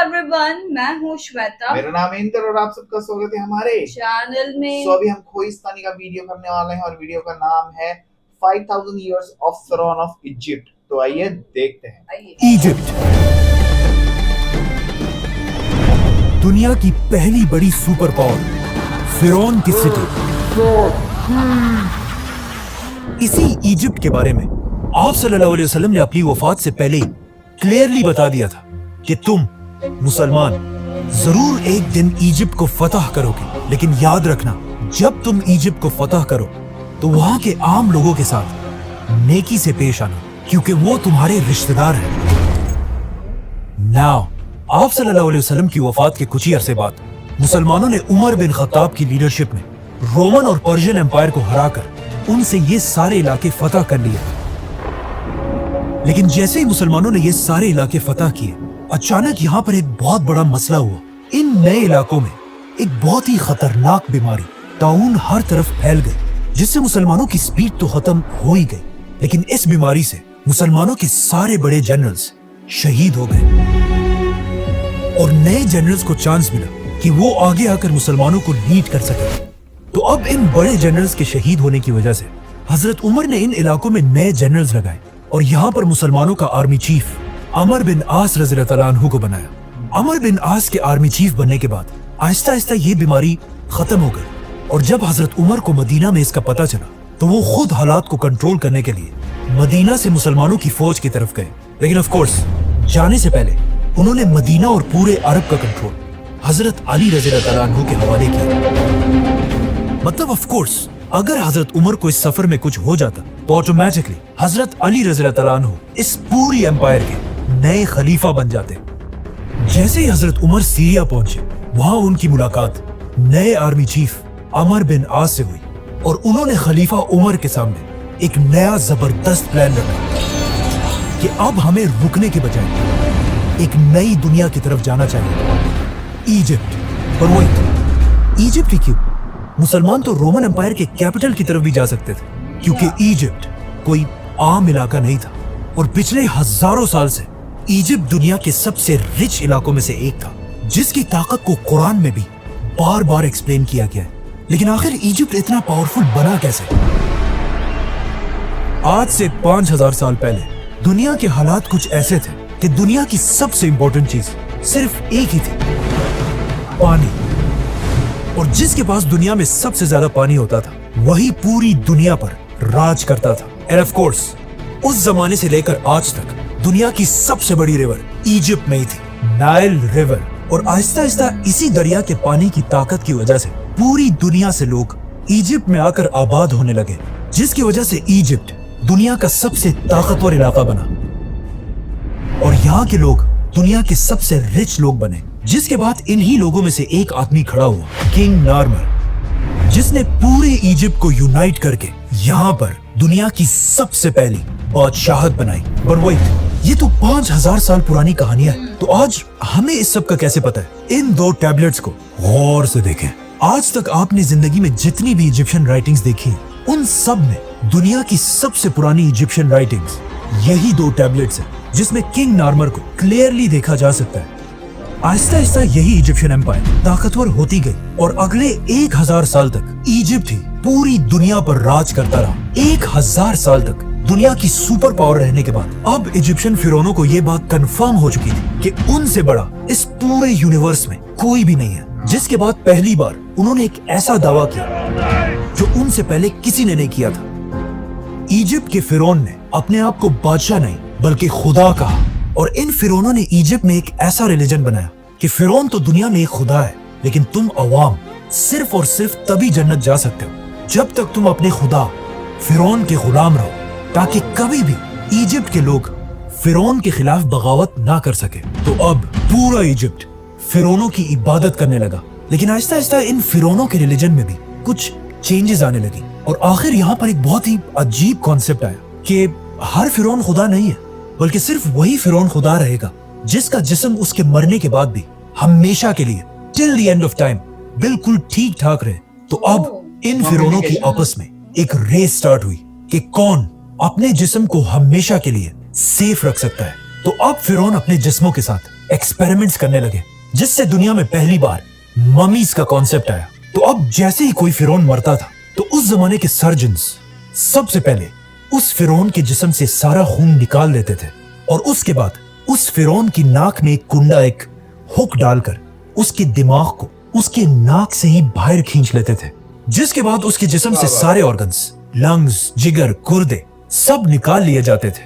Everyone, मैं हूँ श्वेता। मेरा नाम इंद्र और आप सबका स्वागत है हमारे चैनल में। अभी हम खोइस्तानी का वीडियो करने वाले हैं और वीडियो का नाम है 5000 years of Pharaoh of Egypt। तो आइए देखते हैं। इजिप्ट दुनिया की पहली बड़ी सुपर पावर फिरौन की सिटी। इसी इजिप्ट के बारे में आप सल्लल्लाहु अलैहि वसल्लम ने अपनी वफात से पहले ही क्लियरली बता दिया था कि तुम मुसलमान जरूर एक दिन इजिप्ट को फतह करोगे, लेकिन याद रखना जब तुम इजिप्ट को फतह करो तो वहां के आम लोगों के साथ नेकी से पेश आना, क्योंकि वो तुम्हारे रिश्तेदार हैं। नाउ आप सल्लल्लाहु अलैहि वसल्लम की वफात के कुछ ही अरसे बाद मुसलमानों ने उमर बिन खत्ताब की लीडरशिप में रोमन और पर्शियन एम्पायर को हराकर उनसे ये सारे इलाके फतह कर लिए। लेकिन जैसे ही मुसलमानों ने ये सारे इलाके फतह किए, अचानक यहाँ पर एक बहुत बड़ा मसला हुआ। इन नए इलाकों में एक बहुत ही खतरनाक बीमारी ताउन हर तरफ फैल गई, जिससे मुसलमानों की स्पीड तो खत्म हो ही गई, लेकिन इस बीमारी से मुसलमानों के सारे बड़े जनरल्स शहीद हो गए और नए जनरल्स को चांस मिला कि वो आगे आकर मुसलमानों को लीड कर सके। तो अब इन बड़े जनरल्स के शहीद होने की वजह से हजरत उमर ने इन इलाकों में नए जनरल्स लगाए और यहाँ पर मुसलमानों का आर्मी चीफ अमर बिन आस रज़ियल्लाहु अन्हु को बनाया। अमर बिन आस के आर्मी चीफ बनने के बाद आहिस्ता आहिस्ता ये बीमारी खत्म हो गई और जब हजरत उमर को मदीना में इसका पता चला तो वो खुद हालात को कंट्रोल करने के लिए मदीना से मुसलमानों की फौज की तरफ गए। लेकिन ऑफ कोर्स जाने से पहले उन्होंने मदीना और पूरे अरब का कंट्रोल हजरत अली रज़ियल्लाहु अन्हु के हवाले किया। मतलब ऑफ कोर्स अगर हजरत उमर को इस सफर में कुछ हो जाता तो ऑटोमेटिकली हजरत अली रज़ियल्लाहु अन्हु इस पूरी एम्पायर के नए खलीफा बन जाते। जैसे ही हजरत उमर सीरिया पहुंचे, वहां उनकी मुलाकात नए आर्मी चीफ अमर बिन आस से हुई और उन्होंने खलीफा उमर के सामने एक नया जबरदस्त प्लान रखा कि अब हमें रुकने के बजाय एक नई दुनिया की तरफ जाना चाहिए, इजिप्ट। पर वही इजिप्ट ही क्यों? मुसलमान तो रोमन एम्पायर के कैपिटल की तरफ भी जा सकते थे, क्योंकि इजिप्ट कोई आम इलाका नहीं था और पिछले हजारों साल से इजिप्ट दुनिया के सबसे रिच इलाकों में से एक था, जिसकी ताकत को कुरान में भी बार बार एक्सप्लेन किया गया है। लेकिन आखिर इजिप्ट इतना पावरफुल बना कैसे? आज से 5000 साल पहले दुनिया के हालात कुछ ऐसे थे कि दुनिया की सबसे इंपॉर्टेंट चीज सिर्फ एक ही थी, पानी। और जिसके पास दुनिया में सबसे ज्यादा पानी होता था वही पूरी दुनिया पर राज करता था। एंड ऑफ कोर्स उस जमाने से लेकर आज तक दुनिया की सबसे बड़ी रिवर इजिप्ट में ही थी, नाइल रिवर। और आहिस्ता आहिस्ता इसी दरिया के पानी की ताकत की वजह से पूरी दुनिया से लोग इजिप्ट में आकर आबाद होने लगे, जिसकी वजह से इजिप्ट दुनिया का सबसे ताकतवर इलाका बना और यहाँ के लोग दुनिया के सबसे रिच लोग बने। जिसके बाद इन्हीं लोगों में से एक आदमी खड़ा हुआ, किंग नार्मर, जिसने पूरे इजिप्ट को यूनाइट करके यहाँ पर दुनिया की सबसे पहली बादशाहत बनाई। पर वही ये तो 5000 साल पुरानी कहानियां है, तो आज हमें इस सब का कैसे पता है? इन दो टैबलेट्स को गौर से देखें। आज तक आपने जिंदगी में जितनी भी इजिप्शियन राइटिंग्स देखी हैं, उन सब में दुनिया की सबसे पुरानी इजिप्शियन राइटिंग्स यही दो टैबलेट्स हैं, जिसमें किंग नार्मर को क्लियरली देखा जा सकता है। आहिस्ता आहिस्ता यही इजिप्शियन एम्पायर ताकतवर होती गई और अगले 1000 साल तक इजिप्ट ही पूरी दुनिया पर राज करता रहा। 1000 साल तक दुनिया की सुपर पावर रहने के बाद अब इजिप्शियन फिरौनों को यह बात कंफर्म हो चुकी थी कि उनसे बड़ा इस पूरे यूनिवर्स में कोई भी नहीं है। जिसके बाद पहली बार उन्होंने एक ऐसा दावा किया जो उनसे पहले किसी ने नहीं किया था। इजिप्ट के फिरौन ने अपने आप को बादशाह नहीं बल्कि खुदा कहा और इन फिरौनों ने इजिप्ट में एक ऐसा रिलीजन बनाया कि फिरौन तो दुनिया में एक खुदा है, लेकिन तुम अवाम सिर्फ और सिर्फ तभी जन्नत जा सकते हो जब तक तुम अपने खुदा फिरौन के गुलाम रहो, ताकि कभी भी इजिप्ट के लोग फिरौन के खिलाफ बगावत ना कर सके। तो अब पूरा इजिप्ट फिरौनों की इबादत करने लगा। लेकिन आहिस्ता आहिस्ता इन फिरौनों के रिलीजन में भी कुछ चेंजेस आने लगी और आखिर यहाँ पर एक बहुत ही अजीब कॉन्सेप्ट आया कि हर फिरौन खुदा नहीं है, बल्कि सिर्फ वही फिरौन खुदा रहेगा जिसका जिस्म उसके मरने के बाद भी हमेशा के लिए till the end of time बिल्कुल ठीक ठाक रहे। तो अब इन फिरौनों की आपस में एक रेस स्टार्ट हुई कि कौन अपने जिस्म को हमेशा के लिए सेफ रख सकता है। तो अब फिरौन अपने जिस्मों के साथ एक्सपेरिमेंट्स करने लगे, जिससे दुनिया में पहली बार ममीज का कॉन्सेप्ट आया। तो अब जैसे ही कोई फिरौन मरता था तो उस जमाने के सर्जन्स सबसे पहले उस फिरौन के जिस्म से सारा खून निकाल लेते थे और उसके बाद उस फिरौन की नाक में एक कुंडा, एक हुक डालकर उसके दिमाग को उसके नाक से ही बाहर खींच लेते थे, जिसके बाद उसके जिस्म से सारे ऑर्गन्स, लंग्स, जिगर, गुर्दे सब निकाल लिए जाते थे,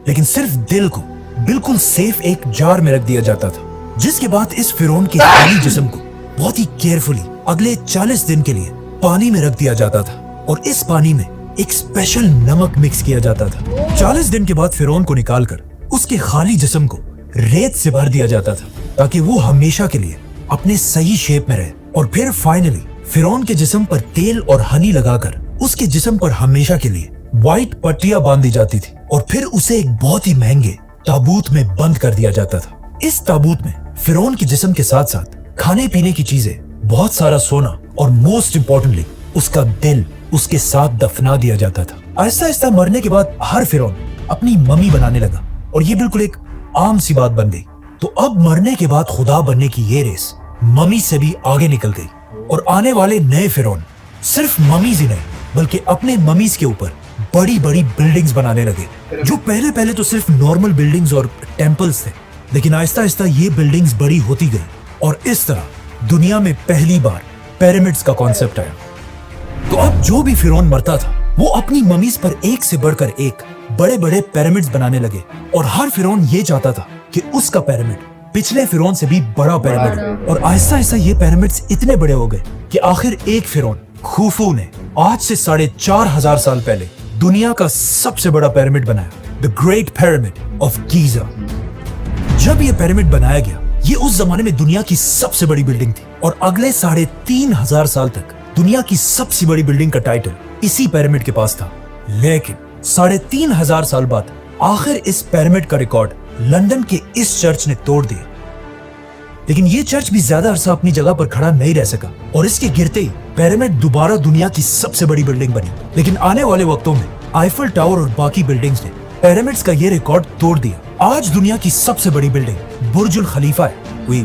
लेकिन सिर्फ दिल को बिल्कुल सेफ एक जार में रख दिया जाता था। जिसके बाद इस फिरौन के खाली जिस्म को बहुत ही केयरफुली अगले 40 दिन के लिए पानी में रख दिया जाता था और इस पानी में एक स्पेशल नमक मिक्स किया जाता था। 40 दिन के बाद फिरौन को निकालकर उसके खाली जिस्म को रेत से भर दिया जाता था ताकि वो हमेशा के लिए अपने सही शेप में रहे। और फिर फाइनली फिरौन के जिस्म पर तेल और हनी लगाकर उसके जिस्म पर हमेशा के लिए व्हाइट पट्टियां बांध दी जाती थी और फिर उसे एक बहुत ही महंगे ताबूत में बंद कर दिया जाता था। इस ताबूत में फिरौन के जिस्म के साथ साथ खाने पीने की चीजें, बहुत सारा सोना और मोस्ट इम्पोर्टेंटली उसका दिल उसके साथ दफना दिया जाता था। आहिस्ता आहिस्ता मरने के बाद हर फिरौन अपनी मम्मी बनाने लगा और ये बिल्कुल एक आम सी बात बन गई। तो अब मरने के बाद खुदा बनने की ये रेस मम्मी से भी आगे निकल गई और आने वाले नए फिरौन सिर्फ मम्मीज ही नहीं बल्कि अपने मम्मीज के ऊपर बड़ी बड़ी बिल्डिंग्स बनाने लगे, जो पहले पहले तो सिर्फ नॉर्मल बिल्डिंग्स और टेम्पल्स थे, लेकिन आहिस्ता आहिस्ता ये बिल्डिंग्स बड़ी होती गई और इस तरह दुनिया में पहली बार पिरामिड्स का कॉन्सेप्ट आया। तो अब जो भी फिरौन मरता था वो अपनी ममीज पर एक से बढ़कर एक बड़े बड़े पिरामिड्स बनाने लगे और हर फिरौन ये चाहता था कि उसका पिरामिड पिछले फिरौन से भी बड़ा पिरामिड हो। और आहिस्ता आहिस्ता ये पिरामिड्स इतने बड़े हो गए कि आखिर एक फिरौन खुफू ने आज से 4,500 साल पहले दुनिया का सबसे बड़ा पिरामिड बनाया, the great pyramid of Giza. जब ये पिरामिड बनाया गया, ये उस जमाने में दुनिया की सबसे बड़ी बिल्डिंग थी और अगले 3,500 साल तक दुनिया की सबसे बड़ी बिल्डिंग का टाइटल इसी पिरामिड के पास था। लेकिन 3,500 साल बाद आखिर इस पिरामिड का रिकॉर्ड लंदन के इस चर्च ने तोड़ दिया। लेकिन ये चर्च भी ज्यादा अरसा अपनी जगह पर खड़ा नहीं रह सका और इसके गिरते ही पिरामिड दोबारा दुनिया की सबसे बड़ी बिल्डिंग बनी। लेकिन आने वाले वक्तों में आईफल टावर और बाकी बिल्डिंग्स ने पिरामिड्स का ये रिकॉर्ड तोड़ दिया। आज दुनिया की सबसे बड़ी बिल्डिंग बुर्जुल खलीफा है, we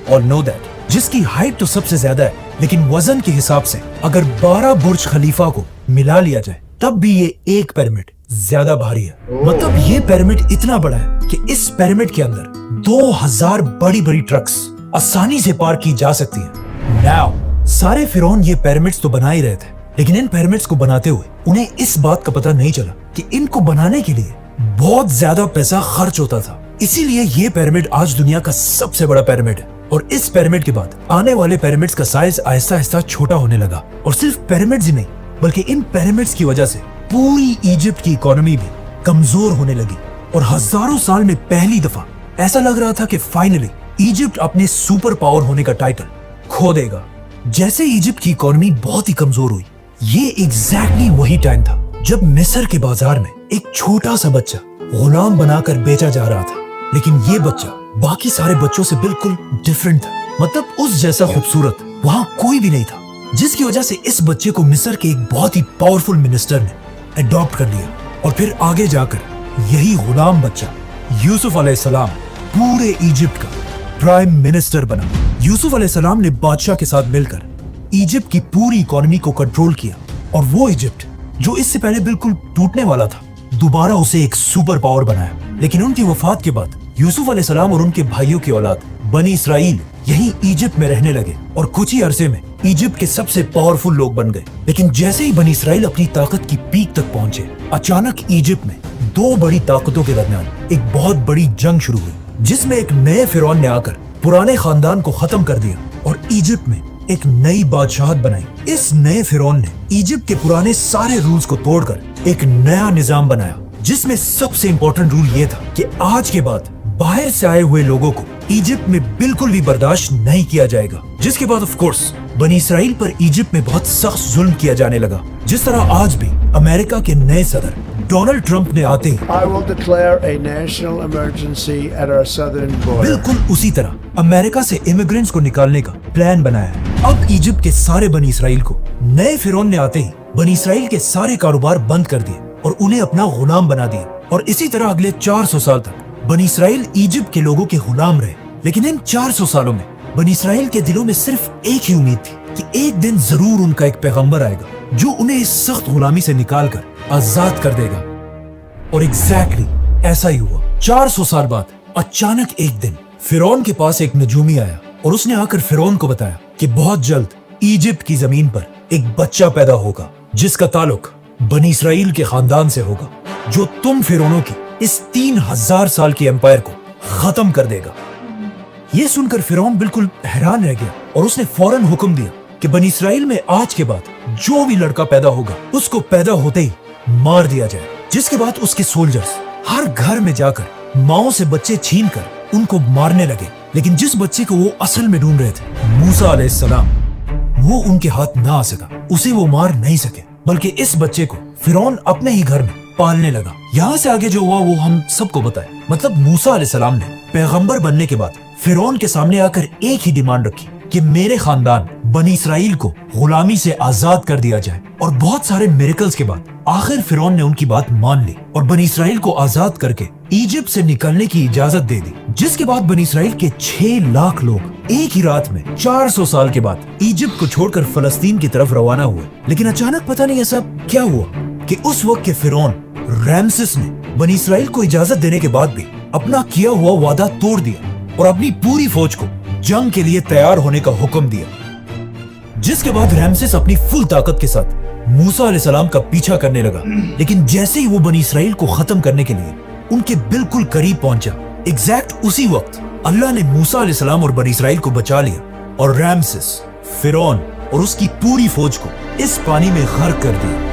all know that, जिसकी हाइट तो सबसे ज्यादा है, लेकिन वजन के हिसाब से अगर 12 बुर्ज खलीफा को मिला लिया जाए तब भी ये एक पिरामिड ज्यादा भारी है। मतलब ये पिरामिड इतना बड़ा है कि इस पिरामिड के अंदर 2000 बड़ी बड़ी ट्रक्स आसानी से पार्क की जा सकती है। नाउ सारे फिरौन ये पिरामिड्स तो बना ही रहे थे, लेकिन इन पिरामिड्स को बनाते हुए उन्हें इस बात का पता नहीं चला कि इनको बनाने के लिए बहुत ज्यादा पैसा खर्च होता था। इसीलिए ये पिरामिड आज दुनिया का सबसे बड़ा पिरामिड है और इस पिरामिड के बाद आने वाले पिरामिड्स का साइज आहिस्ता आहिस्ता छोटा होने लगा। और सिर्फ पिरामिड्स ही नहीं बल्कि इन पिरामिड्स की वजह से पूरी इजिप्ट की इकोनॉमी भी कमजोर होने लगी और हजारों साल में पहली दफा ऐसा लग रहा था कि फाइनली इजिप्ट अपने सुपर पावर होने का टाइटल खो देगा। जैसे इजिप्ट की इकोनॉमी बहुत ही कमजोर हुई, ये एग्जैक्टली वही टाइम था जब मिस्र के बाजार में एक छोटा सा बच्चा गुलाम बनाकर बेचा जा रहा था। लेकिन ये बच्चा बाकी सारे बच्चों से बिल्कुल डिफरेंट था, मतलब उस जैसा खूबसूरत वहाँ कोई भी नहीं था, जिसकी वजह से इस बच्चे को मिस्र के एक बहुत ही पावरफुल मिनिस्टर ने अडॉप्ट कर लिया और फिर आगे जाकर यही गुलाम बच्चा यूसुफ अलैहिस्सलाम पूरे इजिप्ट का प्राइम मिनिस्टर बना। यूसुफ अलैहिस्सलाम ने बादशाह के साथ मिलकर इजिप्ट की पूरी इकोनॉमी को कंट्रोल किया और वो इजिप्ट जो इससे पहले बिल्कुल टूटने वाला था, दोबारा उसे एक सुपर पावर बनाया। लेकिन उनकी वफात के बाद यूसुफ अलैहिस्सलाम और उनके भाइयों की औलाद बनी इसराइल यही इजिप्ट में रहने लगे और कुछ ही अरसे में इजिप्ट के सबसे पावरफुल लोग बन गए। लेकिन जैसे ही बनी इसराइल अपनी ताकत की पीक तक पहुंचे, अचानक इजिप्ट में दो बड़ी ताकतों के दरमियान एक बहुत बड़ी जंग शुरू हुई, जिसमें एक नए फिरौन ने आकर पुराने खानदान को खत्म कर दिया और इजिप्ट में एक नई बादशाहत बनाई। इस नए फिरौन ने इजिप्ट के पुराने सारे रूल्स को तोड़कर एक नया निजाम बनाया, जिसमें सबसे इंपॉर्टेंट रूल ये था कि आज के बाद बाहर से आए हुए लोगों को इजिप्ट में बिल्कुल भी बर्दाश्त नहीं किया जाएगा। जिसके बाद ऑफ कोर्स बनी इसराइल पर इजिप्ट में बहुत सख्त जुल्म किया जाने लगा, जिस तरह आज भी अमेरिका के नए सदर डोनाल्ड ट्रंप ने आते ही I will declare a national emergency at our southern border. बिल्कुल उसी तरह अमेरिका से इमिग्रेंट्स को निकालने का प्लान बनाया है। अब इजिप्ट के सारे बनी इसराइल को नए फिरौन ने आते ही बनी इसराइल के सारे कारोबार बंद कर दिए और उन्हें अपना गुलाम बना दिया। और इसी तरह अगले 400 साल तक बनी इसराइल इजिप्ट के लोगों के गुलाम रहे, लेकिन इन 400 सालों में बनी इसराइल के दिलों में सिर्फ एक ही उम्मीद थी कि एक दिन जरूर उनका एक पैगंबर आएगा जो उन्हें इस सख्त गुलामी से निकालकर आजाद कर देगा। और एग्जैक्टली ऐसा ही हुआ। 400 साल बाद अचानक एक दिन फिरौन के पास एक नजूमी आया और उसने आकर फिरौन को बताया कि बहुत जल्द इजिप्ट की जमीन पर एक बच्चा पैदा होगा जिसका ताल्लुक बनी इसराइल के खानदान से होगा, जो तुम फिरौनों की इस 3000 साल की एम्पायर को खत्म कर देगा। ये सुनकर फिरौन बिल्कुल हैरान रह गया और उसने फौरन हुक्म दिया कि बनी इसराइल में आज के बाद जो भी लड़का पैदा होगा उसको पैदा होते ही मार दिया जाए। जिसके बाद उसके सोल्जर्स हर घर में जाकर माओ से बच्चे छीन कर उनको मारने लगे, लेकिन जिस बच्चे को वो असल में ढूंढ रहे थे, मूसा अलैहिस्सलाम, वो उनके हाथ ना आ सका, उसे वो मार नहीं सके, बल्कि इस बच्चे को फिरौन अपने ही घर में पालने लगा। यहाँ से आगे जो हुआ वो हम सबको बताए। मतलब मूसा अलैहिस्सलाम ने पैगंबर बनने के बाद फिरौन के सामने आकर एक ही डिमांड रखी कि मेरे खानदान बनी इसराइल को गुलामी से आजाद कर दिया जाए। और बहुत सारे मिरेकल्स के बाद आखिर फिरौन ने उनकी बात मान ली और बनी इसराइल को आजाद करके इजिप्ट से निकलने की इजाजत दे दी। जिसके बाद बनी इसराइल के 6 लाख लोग एक ही रात में 400 साल के बाद इजिप्ट को छोड़कर फलस्तीन की तरफ रवाना हुए। लेकिन अचानक पता नहीं ऐसा क्या हुआ कि उस वक्त के फिरौन रैमसेस ने बनी इसराइल को इजाजत देने के बाद भी अपना किया हुआ वादा तोड़ दिया और अपनी पूरी फौज को जंग के लिए तैयार होने का हुक्म दिया। जिसके बाद रैमसेस अपनी फुल ताकत के साथ मूसा अलैहिस्सलाम का पीछा करने लगा, लेकिन जैसे ही वो बनी इसराइल को खत्म करने के लिए उनके बिल्कुल करीब पहुंचा, एग्जैक्ट उसी वक्त अल्लाह ने मूसा अलैहिस्सलाम और बनी इसराइल को बचा लिया और रैमसेस, फिरौन और उसकी पूरी फौज को इस पानी में गर्क कर दिया।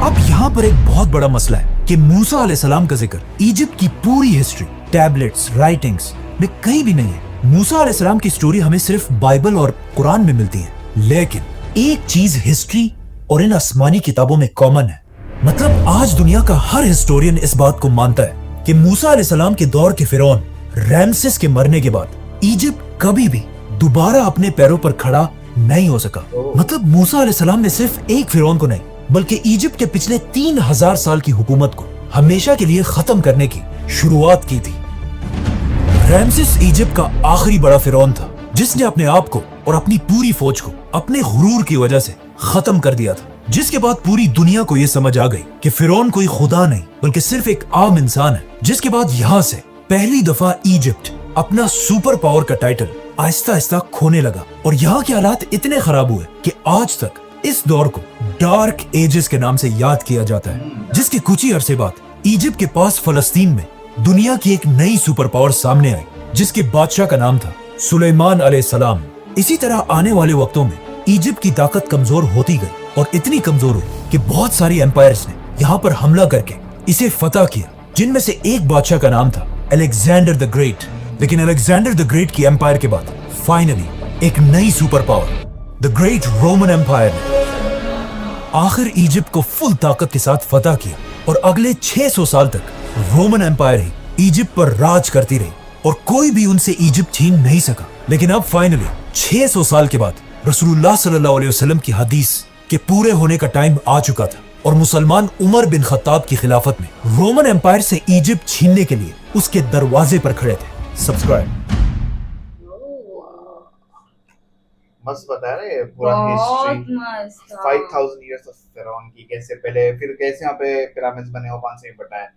अब यहाँ पर एक बहुत बड़ा मसला है कि मूसा अलैहिस्सलाम का जिक्र इजिप्ट की पूरी हिस्ट्री, टैबलेट्स, राइटिंग्स में कहीं भी नहीं है। मूसा अलैहिस्सलाम की स्टोरी हमें सिर्फ बाइबल और कुरान में मिलती है, लेकिन एक चीज हिस्ट्री और इन आसमानी किताबों में कॉमन है। मतलब आज दुनिया का हर हिस्टोरियन इस बात को मानता है कि मूसा अलैहिस्सलाम के दौर के फिरौन रैमसेस के मरने के बाद इजिप्ट कभी भी दोबारा अपने पैरों पर खड़ा नहीं हो सका। मतलब मूसा अलैहिस्सलाम ने सिर्फ एक फिरौन को नहीं बल्कि इजिप्ट के पिछले 3000 साल की हुकूमत को हमेशा के लिए खत्म करने की शुरुआत की थी। रैमसेस इजिप्ट का आखिरी बड़ा फिरौन था जिसने अपने आप को और अपनी पूरी फौज को अपने गुरूर की वजह से खत्म कर दिया था। जिसके बाद पूरी दुनिया को यह समझ आ गई कि फिरौन कोई खुदा नहीं बल्कि सिर्फ एक आम इंसान है। जिसके बाद यहाँ से पहली दफा इजिप्ट अपना सुपर पावर का टाइटल आहिस्ता आहिस्ता खोने लगा और यहाँ के हालात इतने खराब हुए कि आज तक इस दौर को डार्क एजेस के नाम से याद किया जाता है। जिसके कुछ ही अरसे बाद इजिप्ट के पास फलस्तीन में दुनिया की एक नई सुपर पावर सामने आई जिसके बादशाह का नाम था सुलेमान अलैहिस्सलाम। इसी तरह आने वाले वक्तों में इजिप्ट की ताकत कमजोर होती गई और इतनी कमजोर हुई कि बहुत सारी एम्पायर्स ने यहाँ पर हमला करके इसे फतह किया, जिनमें से एक बादशाह का नाम था अलेक्जेंडर द ग्रेट। लेकिन अलेक्जेंडर द ग्रेट की एम्पायर के बाद फाइनली एक नई super power the great Roman empire ने आखिर इजिप्ट को फुल ताकत के साथ फतह किया और अगले 600 साल तक रोमन एम्पायर ही इजिप्ट पर राज करती रही और कोई भी उनसे इजिप्ट छीन नहीं सका। लेकिन अब फाइनली 600 साल के बाद रसूलुल्लाह सल्लल्लाहु अलैहि वसल्लम की हदीस के पूरे होने का टाइम आ चुका था और मुसलमान उमर बिन खत्ताब की खिलाफत में रोमन एम्पायर से इजिप्ट छीनने के लिए उसके दरवाजे पर खड़े थे। सब्सक्राइब। मस्त बता रहे पूरा हिस्ट्री, 5000 इयर्स ऑफ फिरौन की, कैसे पहले फिर कैसे यहाँ पे पिरामिड्स बने हो, कौन से बताया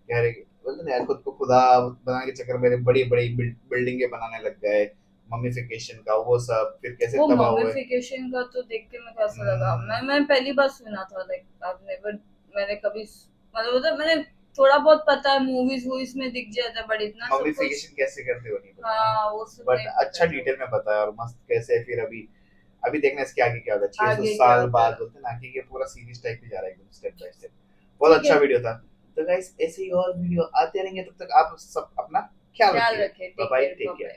यार, बोलते ना यार खुद को खुदा बनाने के चक्कर में बड़ी बड़ी बिल्डिंगें बनाने लग गए, मम्मीफिकेशन का वो सब, फिर कैसे तबाह हुए। मम्मीफिकेशन का तो देख के मैं कैसा लगा, मैं पहली बार सुना था, लाइक आई नेवर, मैंने कभी मतलब मैंने थोड़ा बहुत पता है, मूवीज में दिख जाता है, बट इतना मम्मीफिकेशन कैसे करते हो नहीं पता। हां वो सब बट अच्छा डिटेल में बताया और मस्त कैसे फिर अभी देखना इसके आगे क्या होता है 600 साल बाद, बोलते ना कि ये पूरा सीरीज टाइप में जा रहा है एकदम स्टेप बाय स्टेप। बहुत अच्छा वीडियो था। तो गाइस ऐसे ही और वीडियो आते रहेंगे, तब तक आप सब अपना ख्याल रखें। Bye bye, take care.